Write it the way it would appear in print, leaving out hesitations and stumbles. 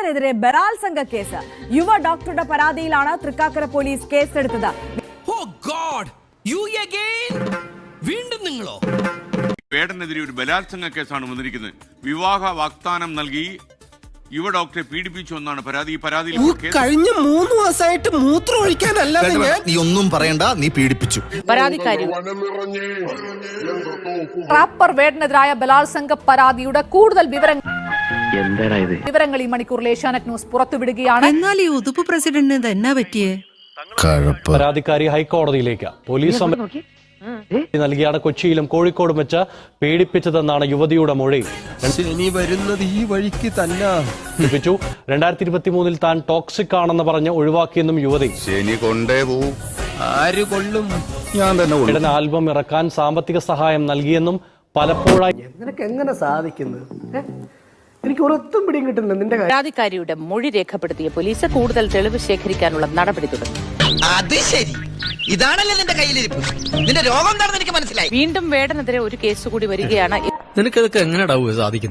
വേടനെതിരെ ബലാത്സംഗ കേസ്. യുവ ഡോക്ടറുടെ പരാതിയിലാണ് തൃക്കാക്കര പോലീസ് കേസെടുത്തത്. വീണ്ടും നിങ്ങളോ? വേടനെതിരെ ഒരു ബലാത്സംഗ കേസാണ് വന്നിരിക്കുന്നത്. വിവാഹ വാഗ്ദാനം നൽകി യുവ ഡോക്ടറെ പീഡിപ്പിച്ചു എന്നാണ് പരാതി. ഈ പരാതിയിൽ കഴിഞ്ഞ 3 മാസമായിട്ട് മൂത്രം ഒഴിക്കാനല്ലാതെ നീ ഒന്നും പറയണ്ട, നീ പീഡിപ്പിച്ചു. പരാതിക്കാരി റാപ്പർ വേടനെതിരായ ബലാത്സംഗ പരാതിയുടെ കൂടുതൽ വിവരങ്ങൾ ഈ മണിക്കൂറിൽ ഏഷ്യാനെറ്റ് ന്യൂസ് പുറത്തുവിടുകയാണ്. എന്നാൽ ഈ ഉതുപ്പ് പ്രസിഡന്റിന് എന്നാ പറ്റിയേ? പരാതിക്കാരി ഹൈക്കോടതിയിലേക്ക് പോലീസ് നൽകിയാണ് കൊച്ചിയിലും കോഴിക്കോടും വെച്ച് പീഡിപ്പിച്ചതെന്നാണ് യുവതിയുടെ മൊഴി. വരുന്നത് ഈ വഴിക്ക് തന്നെ 2023 താൻ ടോക്സിക് ആണെന്ന് പറഞ്ഞ് ഒഴിവാക്കിയെന്നും യുവതി. ആര് കൊള്ളും? ഞാൻ തന്നെ ആൽബം ഇറക്കാൻ സാമ്പത്തിക സഹായം നൽകിയെന്നും പലപ്പോഴായി. നിനക്ക് എങ്ങനെ സാധിക്കുന്നത്? എനിക്ക് ഒരൊത്തും പിടിയും കിട്ടുന്നില്ല നിന്റെ കാര്യം. പരാതിക്കാരിയുടെ മൊഴി രേഖപ്പെടുത്തിയ പോലീസ് കൂടുതൽ തെളിവ് ശേഖരിക്കാനുള്ള നടപടി തുടങ്ങി. അത് ശരി, ഇതാണല്ലേ നിന്റെ കയ്യിലിരിപ്പ്. നിന്റെ രോഗം എന്താണെന്ന് എനിക്ക് മനസ്സിലായി. വീണ്ടും വേടനെതിരെ ഒരു കേസ് കൂടി വരികയാണ്. നിനക്കതൊക്കെ എങ്ങനെയാ സാധിക്കുന്നത്?